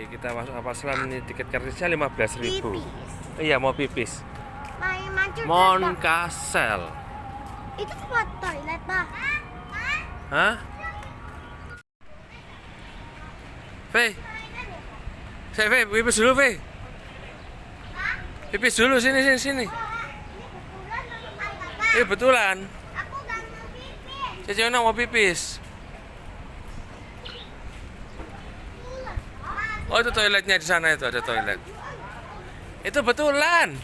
kita masuk kapal selam ini tiket gratisnya 15.000. Iya, mau pipis. Moncastle. Itu tempat toilet, Pak. Hah? Fe, pipis dulu, Fe. Pipis dulu, sini. Betulan. Aku gak mau pipis. Cece mau pipis. Oh, itu toiletnya di sana, itu ada toilet. Itu betulan.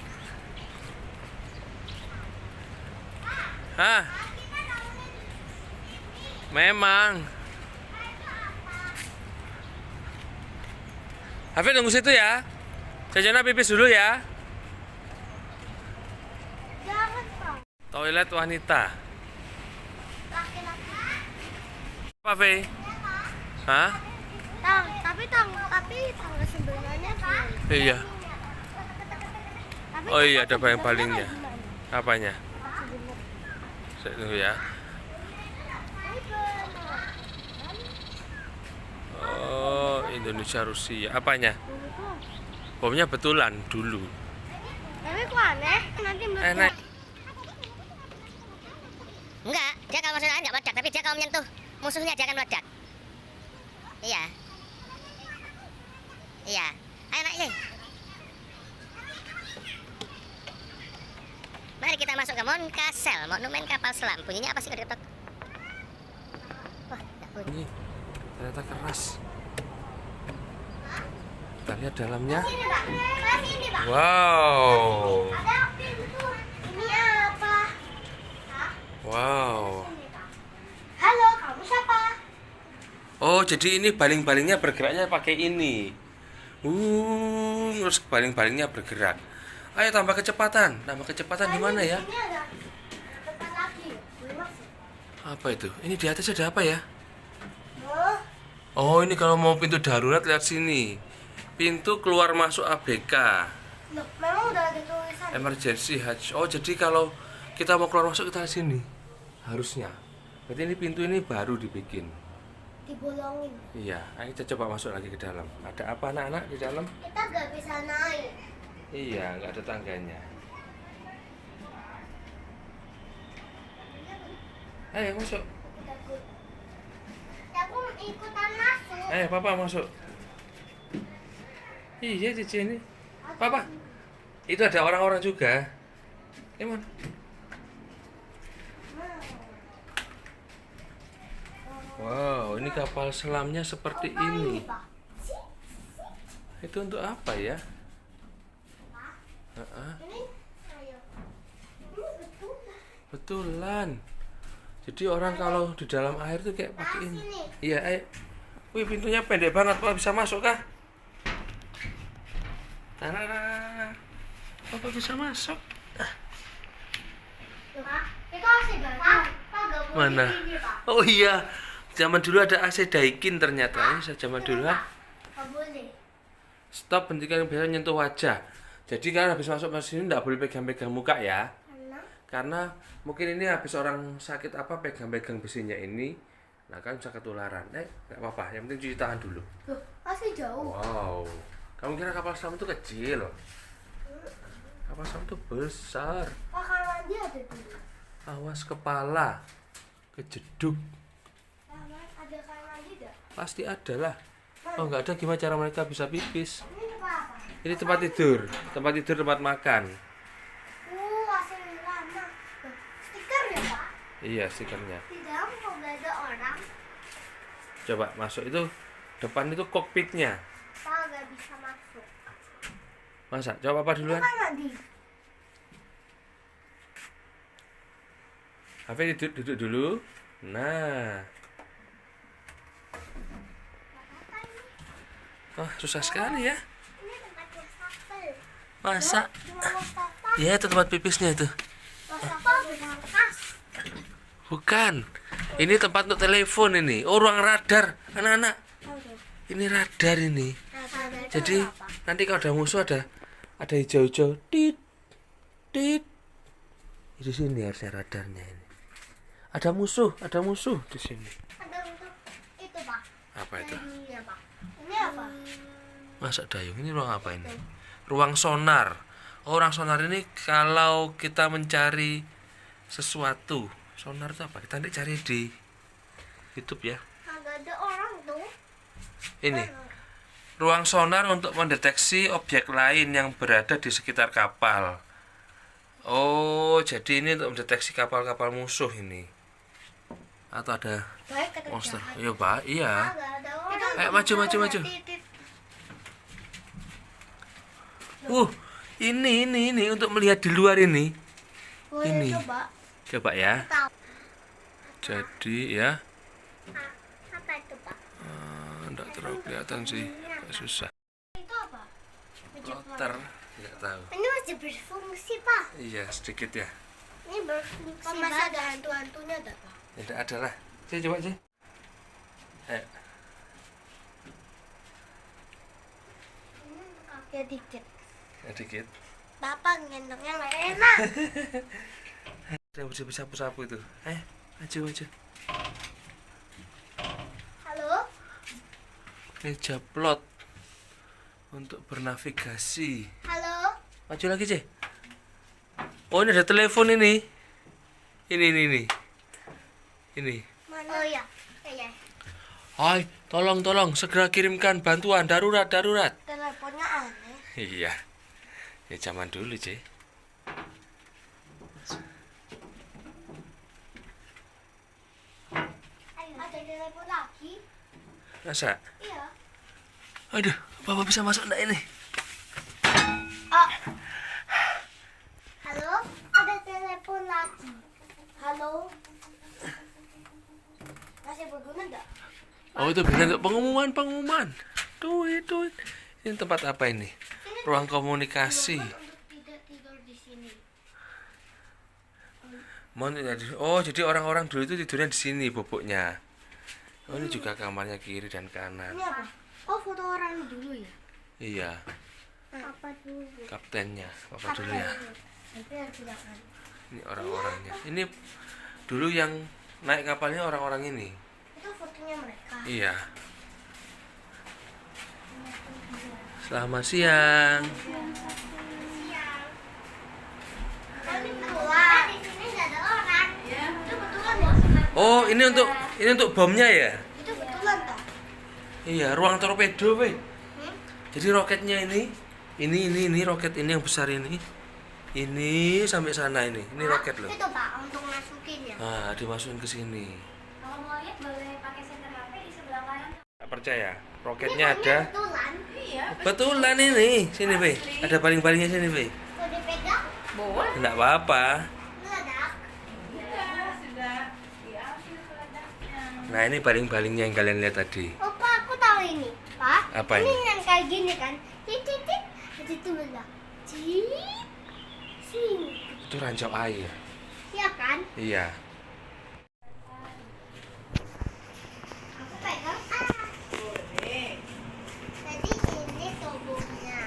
Hah? Memang. Hafid tunggu situ ya. Cecena pipis dulu ya. Jangan, Pak. Toilet wanita. Laki-laki. Apa, Fe? Hah? Tapi tangga sebelahnya kan. Iya. Tapi Oh iya, ada tangga baling-balingnya. sebelahnya Apanya? gimana? Saya tunggu ya. Oh, Indonesia Rusia. Apanya? Bomnya betulan dulu. Tapi kok aneh, nanti Enak. Enggak, dia kalau masuk air enggak meledak, tapi dia kalau menyentuh musuhnya dia akan meledak. Iya. Iya. Ayo naik nih. Mari kita masuk ke Moncastle, monumen kapal selam. Bunyinya apa sih kalau diketok? Wah, enggak bunyi. Ini ternyata keras. Kita lihat dalamnya. Sini, Pak. Sini, Pak. Wow. Ada pintu. Ini apa? Hah? Wow. Sini, Pak. Halo, kamu siapa? Oh, jadi ini baling-balingnya bergeraknya pakai ini. Terus baling-balingnya bergerak. Ayo tambah kecepatan. Tambah kecepatan di mana ya? Ini ada tempat lagi. Boleh masuk? Apa itu? Ini di atas ada apa ya? Oh, Oh, ini kalau mau pintu darurat lihat sini. Pintu keluar masuk ABK. loh, memang udah ada tulisan. Emergency hatch. Oh, jadi kalau kita mau keluar masuk kita sini. Harusnya. Berarti ini pintu ini baru dibikin. Dibolongin. Iya, ayo kita coba masuk lagi ke dalam. Ada apa anak-anak di dalam? Kita gak bisa naik. Iya, nggak ada tangganya. Ayo masuk. Aku takut. Ya, aku ikutan masuk. Ayo papa masuk. Iya Cici ini. Papa. Itu ada orang-orang juga. Emon. Wow, ini kapal selamnya seperti ini. Itu untuk apa ya? Ini, ayo. Ini betul. Betulan. Jadi orang kalau di dalam air tuh kayak pakai ini. Iya, ayo. Wih, pintunya pendek banget, Pak. Bisa masuk kah? Tarara. Papa bisa masuk. Pak, itu AC Pak, gak boleh Mana? ini, Pak. Oh iya. Zaman dulu ada AC Daikin ternyata. Ini zaman dulu Pak, ah. gak boleh. Stop, hentikan biasa nyentuh wajah. Jadi kan habis masuk ke sini enggak boleh pegang-pegang muka ya. Karena mungkin ini habis orang sakit apa pegang-pegang besinya ini. Nah kan bisa ketularan. Enggak apa-apa, yang penting cuci tangan dulu. Loh, masih jauh. Wow. Kamu kira kapal selam itu kecil? Kapal selam itu besar. Pak, kamar mandi ada dulu. Awas kepala kejeduk. Ada kamar mandi gak? Pasti ada lah. Oh nggak ada, gimana cara mereka bisa pipis? Ini tempat apa? Ini tempat tidur, tempat makan. AC lama. Loh, stiker ya, Pak? Iya stikernya. Di dalam kok gak ada orang? Coba masuk itu, depan itu kokpitnya. Pak, gak bisa masuk. Masa? Coba apa Itu duluan? kan mandi. Hafid duduk dulu. Nah. Wah susah sekali ya. Ini tempat wastafel. Masa? Cuma wastafel. Ya itu tempat pipisnya itu. Wastafel berangkas. Bukan. Ini tempat untuk telepon ini. Oh ruang radar, anak-anak. Ini radar ini. Jadi nanti kalau ada musuh ada hijau-hijau. Tit, tit. Di sini harusnya radarnya ini. Ada musuh di sini. Ada untuk itu, Pak. Apa itu? Ini, Pak. Ini apa? Masa dayung ini ruang apa ini? Ruang sonar. Orang sonar ini kalau kita mencari sesuatu, sonar itu apa? Kita nanti cari di YouTube ya. Agak ada orang tuh. Ini ruang sonar untuk mendeteksi objek lain yang berada di sekitar kapal. Oh, jadi ini untuk mendeteksi kapal-kapal musuh ini. Atau ada Baik kata monster? jahat. Iya, Pak. Iya. Agak ada orang. Ayo maju. Ini untuk melihat di luar ini. Boleh Ini. coba. Coba ya. Tahu. Jadi ya, Apa itu, Pak? enggak terlalu kelihatan sih, agak susah. Itu apa? Meja Router, enggak tahu. Ini masih berfungsi, Pak. Iya, sedikit ya. Ini berfungsi. Pak, masa ada hantu-hantunya ada, Pak? Tidak ada lah. Saya coba sih. Ya dikit. Ya dikit. Bapak ngendongnya nggak enak. Yang bisa sapu-sapu itu. Maju. Halo? Meja plot untuk bernavigasi. Halo? Maju lagi, Cek. Oh, ini ada telepon ini. Ini. Mana? Oh iya. Iya. Hai, tolong, segera kirimkan bantuan darurat. Teleponnya aneh. Iya. Ya zaman dulu, Cek. Ayo. Ada telepon lagi? Masa? Iya. Aduh, Bapak bisa masuk enggak ini? Oh. Halo? Ada telepon lagi. Halo? Masih berguna enggak? Oh, itu benar untuk pengumuman. Duit. Ini tempat apa ini? Ruang komunikasi. Untuk tidak tidur di sini. Oh, jadi orang-orang dulu itu tidurnya di sini boboknya. Oh, ini juga kamarnya kiri dan kanan. Ini apa? Oh, foto orang dulu ya? Iya, Apa dulu? kaptennya. Bapak dulu ya. Tapi harus jangan. Ini orang-orangnya. Ini dulu yang naik kapalnya orang-orang ini. Itu fotonya mereka. Iya. Selamat siang. Tapi betulan di sini nggak ada orang. Itu betulan ya? Oh, ini untuk bomnya ya? Itu betulan tak? Iya, ruang torpedo, weh. Hmm? Jadi roketnya ini roket ini yang besar ini. Ini sampai sana ini. Ini roket loh. Itu Pak untuk masukin ya. Nah, dimasukin ke sini. Kalau mau lihat boleh pakai senter HP di sebelah kanan. Tak percaya. Roketnya ada. Betulan. Betulan ini. Sini, weh. Ada baling-balingnya sini, weh. Kalau dipegang Boleh. Enggak apa-apa. meledak. Nah, ini baling-balingnya yang kalian lihat tadi. Oh Pak, aku tahu ini. Pak. Apa ini? Yang kayak gini kan. Titik. Itu meledak. Cip. Sini. Itu ranjau air. Iya kan? Iya. Aku pegang. Jadi ini tubuhnya.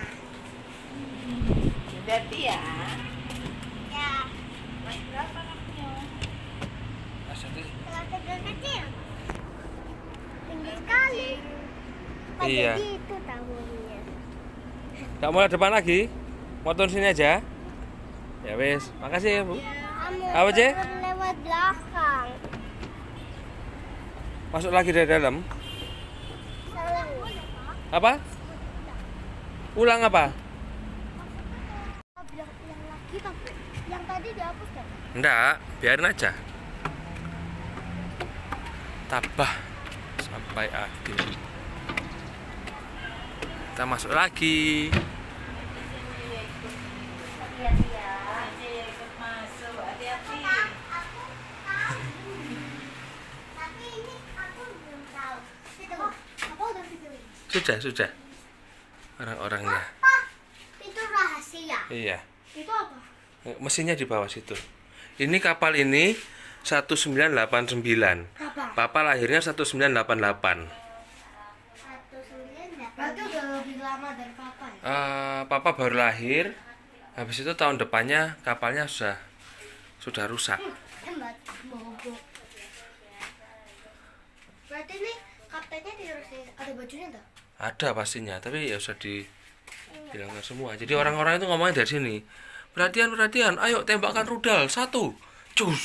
Berarti ya. Ya. Berapa kamunya? Kalau pegang kecil. Tinggi sekali. Pak, Iya. Jadi itu tahunya. Enggak mau depan lagi? Mau turun sini aja? Ya wes, makasih ya, Bu. Kamu Apa, Ce? turun lewat belakang. Masuk lagi dari dalam. Salah. Apa? Ulang apa? Bilang lagi tapi yang tadi dihapus kan? Enggak, biarin aja. Tabah sampai akhir. Kita masuk lagi. Hati-hati ya. Saya ikut masuk. Hati-hati. Tapi ini aku belum tahu. Itu apa udah videoin? Sudah. Orang-orangnya. Pak, itu rahasia. Iya. Itu apa? Mesinnya di bawah situ. Ini kapal ini 1989. Apa? Papa lahirnya 1988. 1988. Berarti udah lebih lama dari papa ya? Papa baru lahir. Habis itu tahun depannya kapalnya sudah rusak. Hebat, mogok. Berarti ini kaptennya tidur sini. Ada bajunya enggak? Ada pastinya, tapi ya usah dihilangkan semua. Jadi orang-orang itu ngomongnya dari sini. Perhatian, perhatian, ayo tembakkan rudal 1, cus.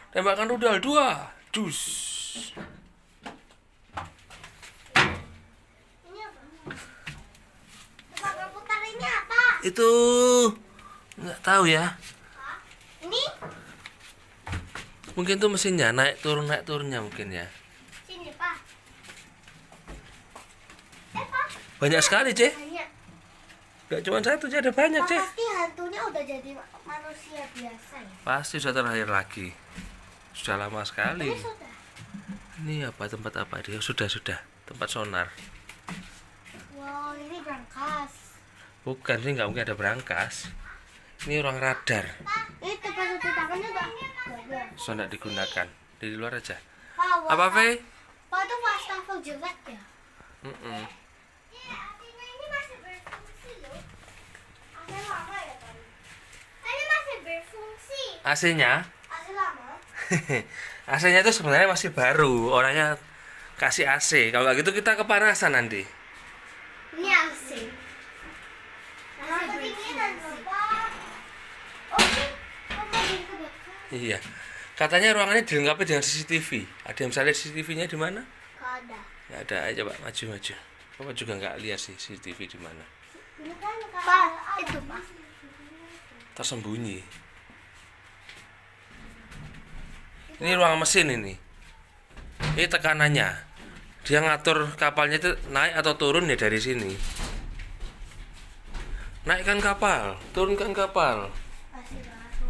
Tembakkan rudal 2, cus. Ini apa? Tempat berputar ini apa? Itu nggak tahu ya. Ini? Mungkin tuh mesinnya naik turunnya mungkin ya. Sini, Pak. Pak. Banyak sekali, Ce. Banyak. Gak cuma satu, Ce, ada banyak, Pak, Ce. pasti hantunya udah jadi manusia biasa ya? Pasti sudah terlahir lagi. Sudah lama sekali. Ini sudah. Ini apa, tempat apa dia? Sudah. Tempat sonar. Wow, ini berangkas. Bukan sih, nggak mungkin ada berangkas. Ini ruang radar. Ini tempat cuci tangannya nggak ada. So nggak digunakan. Di luar aja. Pak, Apa, Fe? Pak, itu wastafel jelek ya? Mm-mm. Artinya ini masih berfungsi loh. Asal lama ya, Pak? Ini masih berfungsi. AC-nya? Asal lama. AC-nya itu sebenarnya masih baru. Orangnya kasih AC. Kalau nggak gitu kita kepanasan nanti. Ini AC. Nah, kedinginan loh, Pak. Oke, kembali ke belakang. Iya. Katanya ruangannya dilengkapi dengan CCTV. Ada yang bisa lihat CCTV-nya di mana? Nggak ada. Nggak ada. Ayo coba maju. Bapak juga nggak lihat sih CCTV di mana. Ini kan Pak, itu Pak. Tersembunyi. Ini ruang mesin ini. Ini tekanannya. Dia ngatur kapalnya itu naik atau turun ya dari sini. Naikkan kapal, turunkan kapal. Masih baru.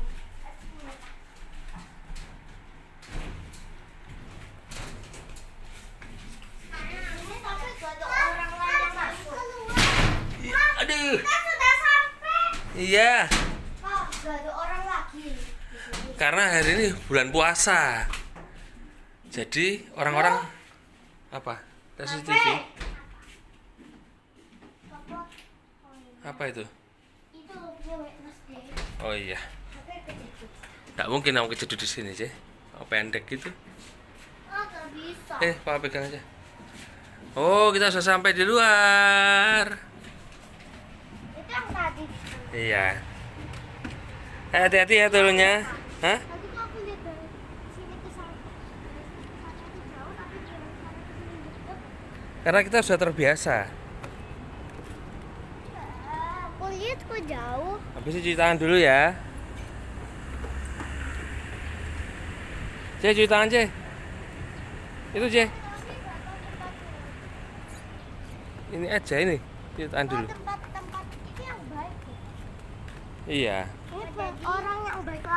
Ini tapi gak ada orang lain yang masuk. Aduh. Kita sudah sampai. Iya, Pak, gak ada orang lagi. karena hari ini bulan puasa. Jadi orang-orang apa? CCTV. Papa, Apa itu? itu punya Wednesday. Oh iya. Tapi kejedut. Nggak mungkin aku kejedut di sini, Cek. Oh, pendek gitu. Ah, gak bisa. Papa pegang aja. Oh, kita sudah sampai di luar. Itu yang tadi. Iya. Hati-hati ya turunnya. Hah? Tadi kok aku lihat dari sini ke sana. Sana itu jauh, tapi dari sana ke sini deket. Karena kita sudah terbiasa. Aku lihat kok jauh. Habis itu cuci tangan dulu ya. Cek, cuci tangan, Cek. Itu, Cek. Ini aja ini. Cuci tangan dulu. Tempat-tempat ini yang baik. Iya. Ini buat orang yang baik lagi.